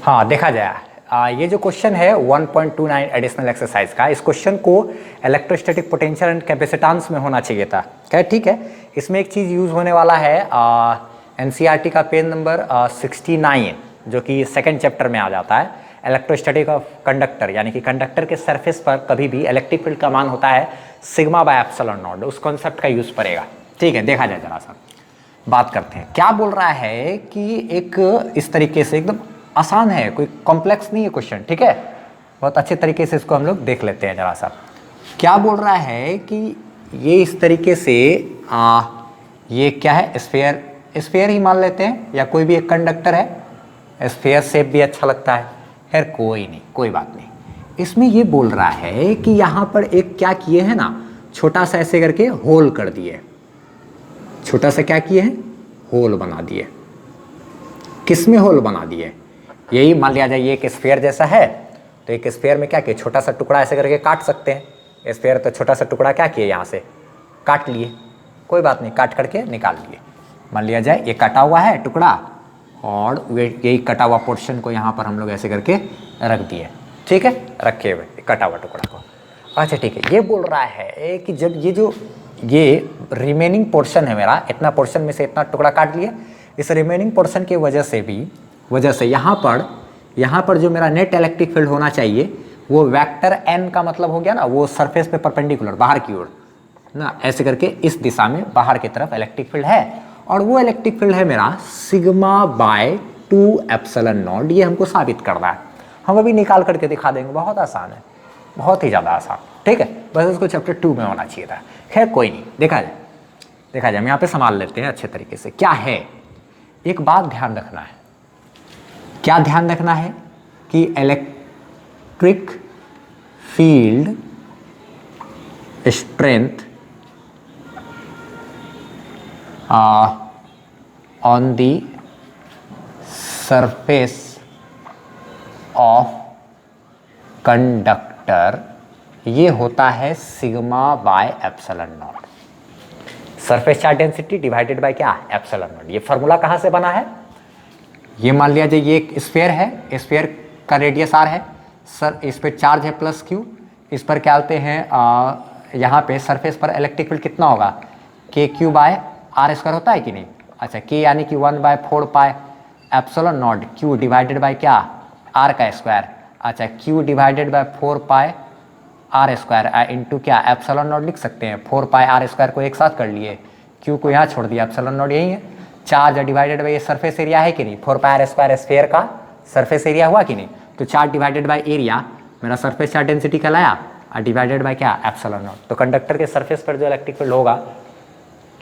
हाँ देखा जाए ये जो क्वेश्चन है 1.29 एडिशनल एक्सरसाइज का, इस क्वेश्चन को इलेक्ट्रोस्टैटिक पोटेंशियल एंड कैपेसिटेंस में होना चाहिए था। क्या ठीक है, इसमें एक चीज़ यूज़ होने वाला है एनसीईआरटी का पेज नंबर 69 जो कि सेकंड चैप्टर में आ जाता है, इलेक्ट्रोस्टैटिक ऑफ कंडक्टर, यानी कि कंडक्टर के सरफेस पर कभी भी इलेक्ट्रिक फील्ड का मान होता है सिग्मा बाय एप्सिलॉन नॉट, उस कॉन्सेप्ट का यूज़ पड़ेगा। ठीक है, देखा जाए जरा सा बात करते हैं। क्या बोल रहा है कि एक इस तरीके से एकदम आसान है, कोई कॉम्प्लेक्स नहीं है क्वेश्चन। ठीक है, बहुत अच्छे तरीके से इसको हम लोग देख लेते हैं जरा सा। क्या बोल रहा है कि ये इस तरीके से ये क्या है, स्फीयर, स्फीयर ही मान लेते हैं या कोई भी एक कंडक्टर है। स्फीयर शेप भी अच्छा लगता है, खैर कोई नहीं, कोई बात नहीं। इसमें ये बोल रहा है कि यहाँ पर एक क्या किए हैं ना, छोटा सा ऐसे करके होल कर दिए, छोटा सा क्या किए हैं, होल बना दिए। किसमें होल बना दिए, यही मान लिया जाए ये एक स्फीयर जैसा है, तो एक स्फीयर में क्या किए, छोटा सा टुकड़ा ऐसे करके काट सकते हैं। स्फीयर तो छोटा सा टुकड़ा क्या किए, यहाँ से काट लिए, कोई बात नहीं, काट करके निकाल लिए। मान लिया जाए ये कटा हुआ है टुकड़ा और यही कटा हुआ पोर्शन को यहाँ पर हम लोग ऐसे करके रख दिए। ठीक है, रखे हुए कटा हुआ टुकड़ा को। अच्छा ठीक है, ये बोल रहा है कि जब ये रिमेनिंग पोर्शन है मेरा, इतना पोर्शन में से इतना टुकड़ा काट लिया, इस रिमेनिंग पोर्शन की वजह से यहाँ पर जो मेरा नेट इलेक्ट्रिक फील्ड होना चाहिए वो वेक्टर n का मतलब हो गया ना, वो सरफेस पे परपेंडिकुलर बाहर की ओर ना, ऐसे करके इस दिशा में बाहर की तरफ इलेक्ट्रिक फील्ड है, और वो इलेक्ट्रिक फील्ड है मेरा सिग्मा बाय 2 एप्सिलॉन नॉट। ये हमको साबित करना है, हम अभी निकाल करके दिखा देंगे, बहुत आसान है, बहुत ही ज़्यादा आसान। ठीक है, बस इसको चैप्टर 2 में होना चाहिए था, खैर कोई नहीं, देखा जाए हम यहाँ पे संभाल लेते हैं अच्छे तरीके से। क्या है, एक बात ध्यान रखना है, क्या ध्यान रखना है कि electric field strength on the surface of conductor ये होता है sigma by epsilon nought. Surface charge density divided by क्या, एप्सिलॉन नॉट। ये फार्मूला कहाँ से बना है, ये मान लिया जाए ये एक स्फीयर है, स्फीयर का रेडियस r है सर, इस पे चार्ज है प्लस q, इस पर क्या आते हैं यहाँ पे सरफेस पर इलेक्ट्रिक फील्ड कितना होगा, k q bye are square होता है कि नहीं। अच्छा, के यानी कि 1/4 pi epsilon nought q divided by क्या, r का स्क्वायर। अच्छा, q divided by 4 pi R square into क्या, एप्सिलॉन नॉट लिख सकते हैं, 4 पाई आर स्क्वायर को एक साथ कर लिए, q को यहाँ छोड़ दिया, एप्सिलॉन नॉट यही है। चार्ज डिवाइडेड बाय ये सरफेस एरिया है कि नहीं, 4 पाई आर स्क्वायर स्फीयर का सरफेस एरिया हुआ कि नहीं, तो चार्ज डिवाइडेड बाय एरिया मेरा सरफेस चार्ज डेंसिटी कहलाया, और डिवाइडेड बाय क्या, एप्सिलॉन नॉट। तो कंडक्टर के सरफेस पर जो इलेक्ट्रिक फील्ड होगा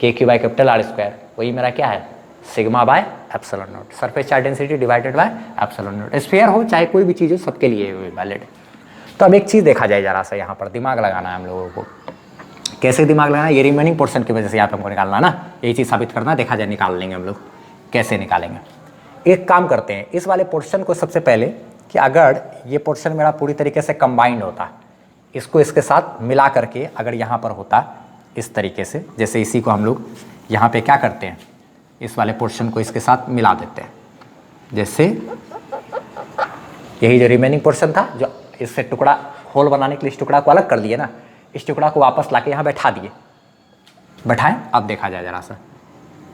k q by capital R square, वही मेरा क्या है, sigma by epsilon nought. Surface charge density divided by epsilon not, sphere हो चाहे कोई भी चीज़ हो, सबके लिए वैलिड। तो अब एक चीज़ देखा जाए जरा सा, यहाँ पर दिमाग लगाना है हम लोगों को। कैसे दिमाग लगाना है, ये रिमेनिंग पोर्शन की वजह से यहाँ पे हमको निकालना ना, यही चीज़ साबित करना, देखा जाए निकाल लेंगे हम लोग, कैसे निकालेंगे। एक काम करते हैं, इस वाले पोर्शन को सबसे पहले, कि अगर ये पोर्शन मेरा पूरी तरीके से कंबाइंड होता, इसको इसके साथ मिला करके अगर यहाँ पर होता इस तरीके से, जैसे इसी को हम लोग यहाँ पे क्या करते हैं, इस वाले पोर्शन को इसके साथ मिला देते हैं, जैसे यही जो रिमेनिंग पोर्शन था, जो इससे टुकड़ा होल बनाने के लिए इस टुकड़ा को अलग कर दिए ना, इस टुकड़ा को वापस लाके यहाँ बैठा दिए, बैठाएं। अब देखा जाए जरा सा,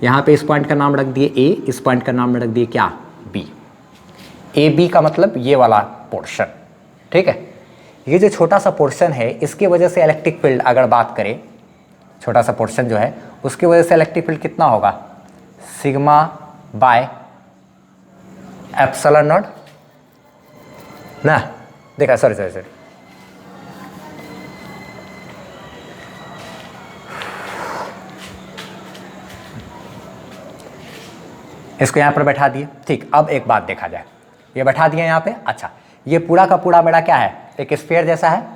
यहाँ पे इस पॉइंट का नाम रख दिए ए, इस पॉइंट का नाम रख दिए क्या, बी। ए बी का मतलब ये वाला पोर्शन। ठीक है, ये जो छोटा सा पोर्शन है, इसकी वजह से इलेक्ट्रिक फील्ड अगर बात करें, छोटा सा पोर्शन जो है उसकी वजह से इलेक्ट्रिक फील्ड कितना होगा, सिग्मा बाय एप्सिलॉन नॉट ना, देखा, सॉरी इसको यहाँ पर बैठा दिए। ठीक, अब एक बात देखा जाए, ये बैठा दिए यहाँ पे। अच्छा, ये पूरा का पूरा मेरा क्या है, एक स्फीयर जैसा है।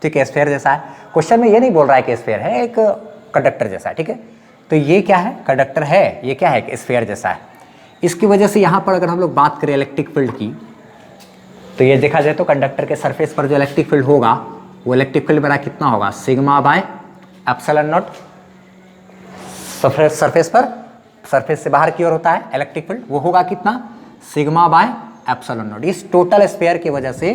ठीक है, स्फीयर जैसा है, क्वेश्चन में ये नहीं बोल रहा है कि स्फीयर है, एक कंडक्टर जैसा है। ठीक है, तो ये क्या है, कंडक्टर है, ये क्या है, एक स्फीयर जैसा है। इसकी वजह से यहाँ पर अगर हम लोग बात करें इलेक्ट्रिक फील्ड की, तो ये देखा जाए तो कंडक्टर के सरफेस पर जो इलेक्ट्रिक फील्ड होगा, वो इलेक्ट्रिक फील्ड मेरा कितना होगा, sigma by epsilon nought. Surface पर, सरफेस से बाहर की ओर होता है इलेक्ट्रिक फील्ड, वो होगा कितना, सिग्मा बाय एप्सिलॉन नॉट। इस टोटल स्फीयर की वजह से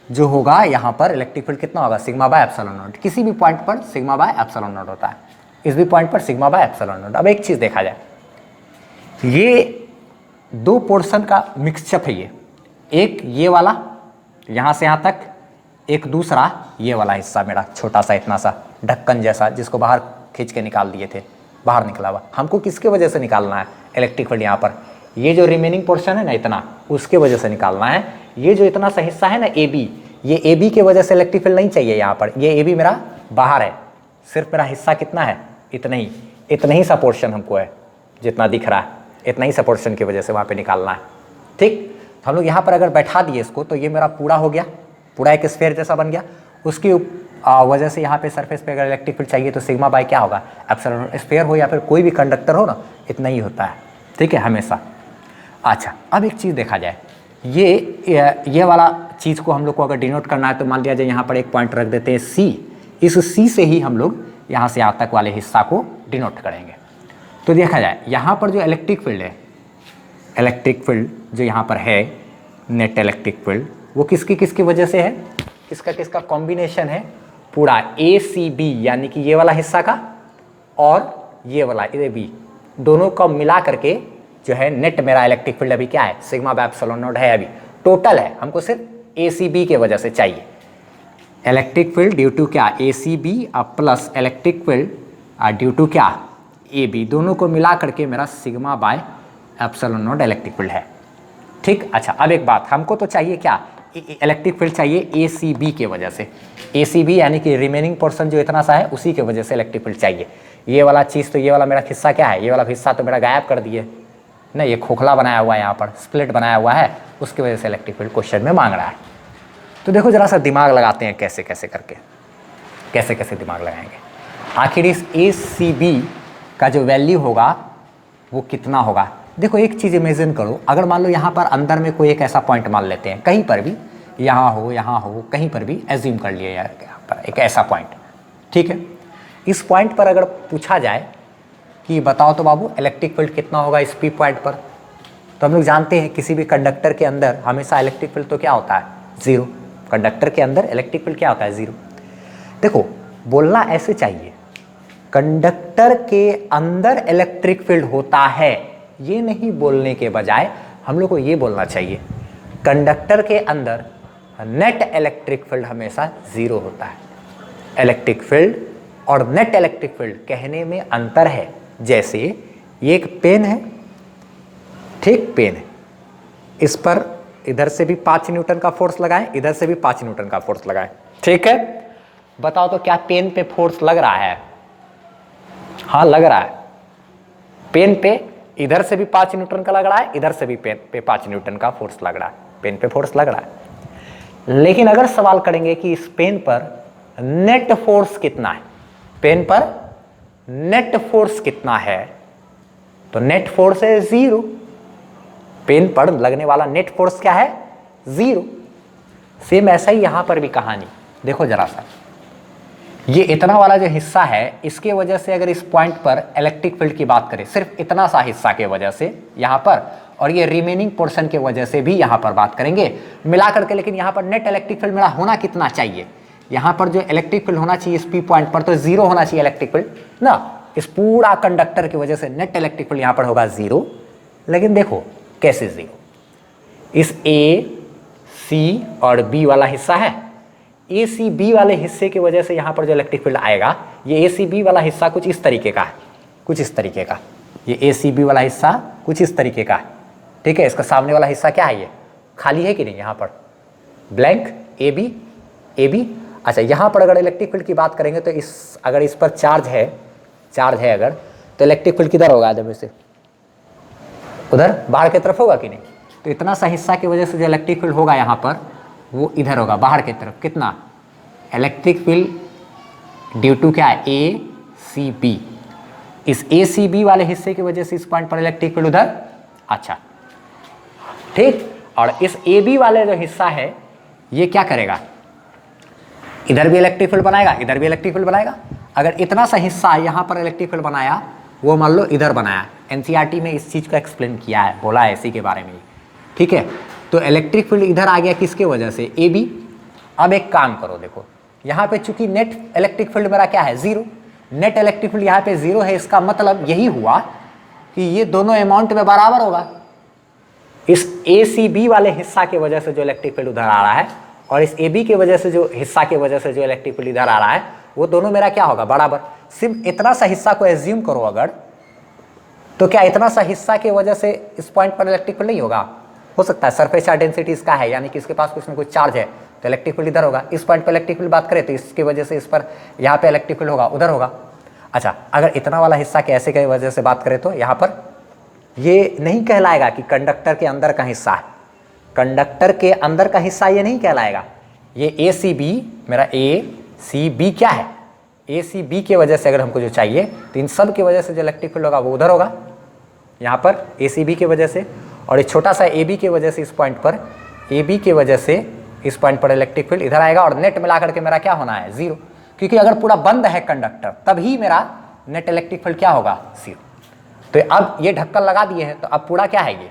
जो होगा यहाँ पर इलेक्ट्रिक फील्ड कितना होगा, सिग्मा बाय एप्सिलॉन नॉट। किसी भी पॉइंट पर सिग्मा बाय एप्सिलॉन नॉट होता है, इस भी पॉइंट पर सिग्मा बाय एप्सिलॉन नॉट। अब एक चीज़ देखा जाए, ये दो पोर्शन का मिक्सचर है, ये एक ये वाला यहाँ से यहाँ तक, एक दूसरा ये वाला हिस्सा मेरा छोटा सा इतना सा ढक्कन जैसा जिसको बाहर खींच के निकाल दिए थे, बाहर निकला हुआ। हमको किसके वजह से निकालना है इलेक्ट्रिक फील्ड, यहाँ पर ये जो रिमेनिंग पोर्शन है ना इतना, उसके वजह से निकालना है। ये जो इतना सा हिस्सा है ना ए बी, ये ए बी के वजह से इलेक्ट्रिक फील्ड नहीं चाहिए यहाँ पर, ये ए बी मेरा बाहर है, सिर्फ मेरा हिस्सा कितना है, इतना ही सा पोर्शन हमको है जितना दिख रहा है, इतना ही सा पोर्शन की वजह से वहाँ पे निकालना है। ठीक, तो हम लोग यहाँ पर अगर बैठा दिए इसको तो ये मेरा पूरा हो गया, पूरा एक स्फीयर जैसा बन गया। उसकी वजह से यहाँ पे सरफेस पे अगर इलेक्ट्रिक फील्ड चाहिए तो सिग्मा बाय क्या होगा, एप्सिलॉन। स्फीयर हो या फिर कोई भी कंडक्टर हो ना, इतना ही होता है, ठीक है, हमेशा। अच्छा, अब एक चीज़ देखा जाए, ये वाला चीज़ को हम लोग को अगर डिनोट करना है तो मान लिया जाए यहाँ पर एक पॉइंट रख देते हैं सी, इस सी से ही हम लोग यहाँ से यहाँ तक वाले हिस्सा को डिनोट करेंगे। तो देखा जाए यहाँ पर जो इलेक्ट्रिक फील्ड है, इलेक्ट्रिक फील्ड जो यहाँ पर है, नेट इलेक्ट्रिक फील्ड, वो किसकी किसकी वजह से है, किसका किसका कॉम्बिनेशन है, पूरा ए सी बी यानी कि ये वाला हिस्सा का और ये वाला ए बी, दोनों को मिला करके जो है नेट मेरा इलेक्ट्रिक फील्ड अभी क्या है, सिग्मा बाय एप्सिलॉन नॉट है। अभी टोटल है, हमको सिर्फ ए सी बी के वजह से चाहिए इलेक्ट्रिक फील्ड ड्यू टू क्या, A C B plus electric field due to क्या, ए बी, दोनों को मिला करके मेरा sigma by epsilon naught electric field है। ठीक, अच्छा, अब एक बात, हमको तो चाहिए क्या, इलेक्ट्रिक फील्ड चाहिए ए सी बी के वजह से, ए सी बी यानी कि रिमेनिंग पोर्शन जो इतना सा है उसी के वजह से इलेक्ट्रिक फील्ड चाहिए। ये वाला चीज़ तो, ये वाला मेरा हिस्सा क्या है, ये वाला हिस्सा तो मेरा गायब कर दिए ना, ये खोखला बनाया हुआ है, यहाँ पर स्प्लिट बनाया हुआ है, उसकी वजह से इलेक्ट्रिक फील्ड क्वेश्चन में मांग रहा है। तो देखो जरा सा दिमाग लगाते हैं, कैसे कैसे करके, कैसे कैसे दिमाग लगाएंगे। आखिर इस ए सी बी का जो वैल्यू होगा वो कितना होगा। देखो एक चीज़ इमेजिन करो, अगर मान लो यहाँ पर अंदर में कोई एक ऐसा पॉइंट मान लेते हैं, कहीं पर भी, यहाँ हो, कहीं पर भी एज्यूम कर लिए यार, यहाँ पर एक ऐसा पॉइंट, ठीक है। इस पॉइंट पर अगर पूछा जाए कि बताओ तो बाबू इलेक्ट्रिक फील्ड कितना होगा इस पी पॉइंट पर, तो हम लोग जानते हैं किसी भी कंडक्टर के अंदर हमेशा इलेक्ट्रिक फील्ड तो क्या होता है, ज़ीरो। कंडक्टर के अंदर इलेक्ट्रिक फील्ड क्या होता है, ज़ीरो। देखो बोलना ऐसे चाहिए, कंडक्टर के अंदर इलेक्ट्रिक फील्ड होता है, ये नहीं बोलने के बजाय हम लोग को ये बोलना चाहिए कंडक्टर के अंदर नेट इलेक्ट्रिक फील्ड हमेशा ज़ीरो होता है। इलेक्ट्रिक फील्ड और नेट इलेक्ट्रिक फील्ड कहने में अंतर है। जैसे ये एक पेन है, ठीक, पेन है, इस पर इधर से भी 5 न्यूटन का फोर्स लगाएं, इधर से भी 5 न्यूटन का फोर्स लगाएं, ठीक है। बताओ तो क्या पेन पे फोर्स लग रहा है, हाँ लग रहा है। पेन पे इधर से भी 5 न्यूटन का लग रहा है, इधर से भी पेन पे 5 न्यूटन का फोर्स लग रहा है, पेन पे फोर्स लग रहा है। लेकिन अगर सवाल करेंगे कि इस पेन पर नेट फोर्स कितना है, पेन पर नेट फोर्स कितना है, तो नेट फोर्स है 0। पेन पर लगने वाला नेट फोर्स क्या है, 0। सेम ऐसा ही यहां पर भी कहानी, देखो जरा सा, ये इतना वाला जो हिस्सा है, इसके वजह से अगर इस पॉइंट पर इलेक्ट्रिक फील्ड की बात करें, सिर्फ इतना सा हिस्सा के वजह से यहाँ पर, और ये रिमेनिंग पोर्शन के वजह से भी यहाँ पर बात करेंगे मिला करके। लेकिन यहाँ पर नेट इलेक्ट्रिक फील्ड मेरा होना कितना चाहिए, यहाँ पर जो इलेक्ट्रिक फील्ड होना चाहिए इस पी पॉइंट पर तो 0 होना चाहिए इलेक्ट्रिक फील्ड ना। इस पूरा कंडक्टर की वजह से नेट इलेक्ट्रिक फील्ड यहाँ पर होगा 0। लेकिन देखो कैसे 0, इस ए सी और बी वाला हिस्सा है, ए सी बी वाले हिस्से की वजह से यहाँ पर जो इलेक्ट्रिक फील्ड आएगा, ये ए सी बी वाला हिस्सा कुछ इस तरीके का है, कुछ इस तरीके का, ये ए सी बी वाला हिस्सा कुछ इस तरीके का है, ठीक है। इसका सामने वाला हिस्सा क्या है, ये खाली है कि नहीं, यहाँ पर ब्लैंक ए बी। अच्छा, यहाँ पर अगर इलेक्ट्रिक फील्ड की बात करेंगे तो अगर इस पर चार्ज है अगर, तो इलेक्ट्रिक फील्ड किधर होगा, आदमी से उधर बाहर की तरफ होगा कि नहीं। तो इतना सा हिस्सा की वजह से जो इलेक्ट्रिक फील्ड होगा यहाँ पर वो इधर होगा बाहर की तरफ। कितना इलेक्ट्रिक फील्ड ड्यू टू क्या है, ए सी बी। इस ए सी बी वाले हिस्से की वजह से इस पॉइंट पर इलेक्ट्रिक फील्ड उधर, अच्छा ठीक। और इस ए बी वाले जो हिस्सा है ये क्या करेगा, इधर भी इलेक्ट्रिक फील्ड बनाएगा, इधर भी इलेक्ट्रिक फील्ड बनाएगा। अगर इतना सा हिस्सा यहाँ पर इलेक्ट्रिक फील्ड बनाया, वो मान लो इधर बनाया, एनसीईआरटी में इस चीज़ को एक्सप्लेन किया है, बोला है इसी के बारे में, ठीक है। तो इलेक्ट्रिक फील्ड इधर आ गया किसके वजह से, ए बी। अब एक काम करो, देखो यहाँ पे चूंकि नेट इलेक्ट्रिक फील्ड मेरा क्या है, जीरो, नेट इलेक्ट्रिक फील्ड यहाँ पे जीरो है, इसका मतलब यही हुआ कि ये दोनों अमाउंट में बराबर होगा। इस ए सी बी वाले हिस्सा की वजह से जो इलेक्ट्रिक फील्ड उधर आ रहा है और इस ए बी की वजह से जो हिस्सा की वजह से जो इलेक्ट्रिक फील्ड इधर आ रहा है, वो दोनों मेरा क्या होगा, बराबर। सिर्फ इतना सा हिस्सा को एज्यूम करो अगर, तो क्या इतना सा हिस्सा की वजह से इस पॉइंट पर इलेक्ट्रिक फील्ड नहीं होगा? हो सकता है, सरफेस चार्ज डेंसिटी इसका है, यानी कि इसके पास कुछ ना कुछ चार्ज है, तो इलेक्ट्रिक फील्ड इधर होगा। इस पॉइंट पर इलेक्ट्रिक फील्ड बात करें तो इसकी वजह से इस पर यहाँ पे इलेक्ट्रिक फील्ड होगा, उधर होगा। अच्छा, अगर इतना वाला हिस्सा के ऐसे की वजह से बात करें तो यहाँ पर ये नहीं कहलाएगा कि कंडक्टर के अंदर का हिस्सा है, कंडक्टर के अंदर का हिस्सा ये नहीं कहलाएगा। ये ए सी बी, मेरा ए सी बी क्या है, ए सी बी की वजह से अगर हमको जो चाहिए तो इन सब की वजह से जो इलेक्ट्रिक फील्ड होगा वो उधर होगा, यहाँ पर ए सी बी की वजह से। और ये छोटा सा ए बी की वजह से इस पॉइंट पर, ए बी की वजह से इस पॉइंट पर इलेक्ट्रिक फील्ड इधर आएगा और नेट मिला करके मेरा क्या होना है, जीरो, क्योंकि अगर पूरा बंद है कंडक्टर तभी मेरा नेट इलेक्ट्रिक फील्ड क्या होगा, जीरो। तो अब ये ढक्कन लगा दिए हैं तो अब पूरा क्या है, ये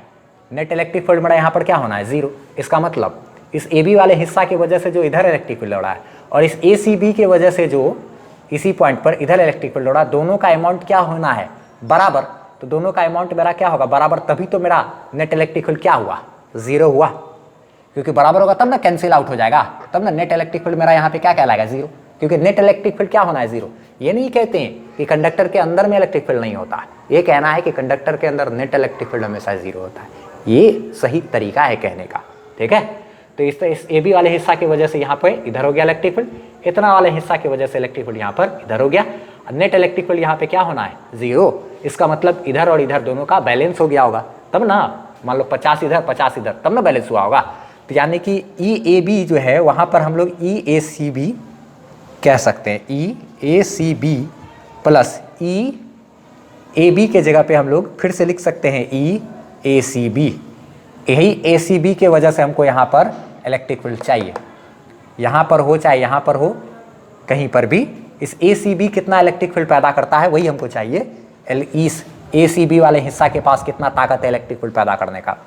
नेट इलेक्ट्रिक फील्ड मेरा यहाँ पर क्या होना है, जीरो। इसका मतलब इस ए बी वाले हिस्सा की वजह से जो इधर इलेक्ट्रिक फील्ड लड़ा है और इस ए सी बी की वजह से जो इसी पॉइंट पर इधर इलेक्ट्रिक फील्ड लड़ा, दोनों का अमाउंट क्या होना है, बराबर। तो दोनों का अमाउंट मेरा क्या होगा, बराबर, तभी तो मेरा नेट इलेक्ट्रिक फील्ड क्या हुआ, जीरो हुआ। क्योंकि बराबर होगा तब ना कैंसिल आउट हो जाएगा, तब ना नेट इलेक्ट्रिक फील्ड मेरा यहाँ पे क्या कहलाएगा, जीरो। क्योंकि नेट इलेक्ट्रिक फील्ड क्या होना है, जीरो। ये नहीं कहते हैं कि कंडक्टर के अंदर में इलेक्ट्रिक फील्ड नहीं होता, ये कहना है कि कंडक्टर के अंदर नेट इलेक्ट्रिक फील्ड हमेशा जीरो होता है। ये सही तरीका है कहने का, ठीक है। तो इस ए बी वाले हिस्सा की वजह से यहाँ पे इधर हो गया इलेक्ट्रिक फील्ड, इतना वाले हिस्सा की वजह से इलेक्ट्रिक फील्ड यहाँ पर इधर हो गया। नेट इलेक्ट्रिक फील्ड यहाँ पे क्या होना है, जीरो। इसका मतलब इधर और इधर दोनों का बैलेंस हो गया होगा, तब ना, मान लो 50 इधर 50 इधर, तब ना बैलेंस हुआ होगा। तो यानी कि ई ए बी जो है वहाँ पर हम लोग ई ए सी बी कह सकते हैं, E A C B plus E A B के जगह पे हम लोग फिर से लिख सकते हैं ई ए सी बी। यही ए सी बी के वजह से हमको यहाँ पर इलेक्ट्रिक फील्ड चाहिए, यहाँ पर हो चाहे यहाँ पर हो, कहीं पर भी इस ए सी बी कितना इलेक्ट्रिक फील्ड पैदा करता है वही हमको चाहिए। इस ए सी बी वाले हिस्सा के पास कितना ताकत है इलेक्ट्रिक फील्ड पैदा करने का,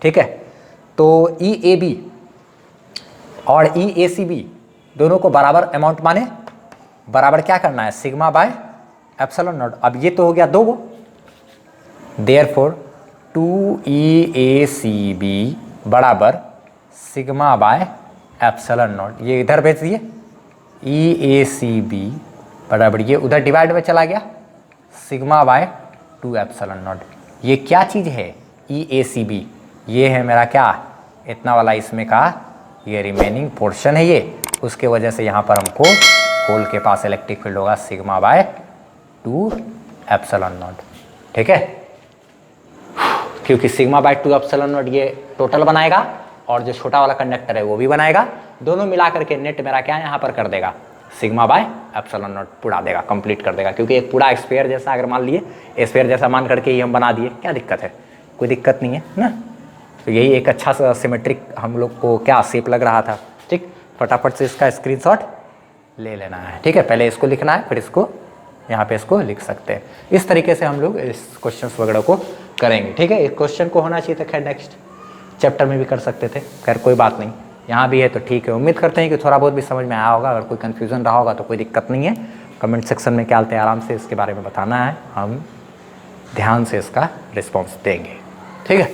ठीक है। तो ई ए बी और ई ए सी बी दोनों को बराबर अमाउंट माने, बराबर क्या करना है, सिग्मा बाय एप्सिलॉन नॉट। अब ये तो हो गया दो गो, देयरफॉर 2EACB बराबर सिग्मा बाय एप्सिलॉन नॉट। ये इधर भेज दिए, EACB बराबर ये उधर डिवाइड में चला गया, सिग्मा बाय 2 एप्सिलॉन नॉट। ये क्या चीज़ है, EACB, ये है मेरा क्या, इतना वाला इसमें का ये रिमेनिंग पोर्शन है ये, उसके वजह से यहाँ पर हमको होल के पास इलेक्ट्रिक फील्ड होगा सिग्मा बाय 2 एप्सिलॉन नॉट, ठीक है। क्योंकि सिग्मा बाय 2 एप्सिलॉन नॉट ये टोटल बनाएगा और जो छोटा वाला कंडक्टर है वो भी बनाएगा, दोनों मिला करके नेट मेरा क्या यहाँ पर कर देगा, सिग्मा बाय एप्सिलॉन नॉट पूरा देगा, कंप्लीट कर देगा। क्योंकि एक पूरा स्फीयर जैसा अगर मान लिए, स्फीयर जैसा मान करके ही हम बना दिए, क्या दिक्कत है, कोई दिक्कत नहीं है ना। तो यही एक अच्छा सा सिमेट्रिक हम लोग को क्या शेप लग रहा था, ठीक। फटाफट से इसका स्क्रीनशॉट ले लेना है, ठीक है। पहले इसको लिखना है, फिर इसको यहाँ पे इसको लिख सकते हैं। इस तरीके से हम लोग इस क्वेश्चंस वगैरह को करेंगे, ठीक है। इस क्वेश्चन को होना चाहिए था, खैर नेक्स्ट चैप्टर में भी कर सकते थे, खैर कोई बात नहीं, यहाँ भी है तो ठीक है। उम्मीद करते हैं कि थोड़ा बहुत भी समझ में आया होगा। अगर कोई कन्फ्यूज़न रहा होगा तो कोई दिक्कत नहीं है, कमेंट सेक्शन में क्या हालत है आराम से इसके बारे में बताना है, हम ध्यान से इसका रिस्पॉन्स देंगे, ठीक है।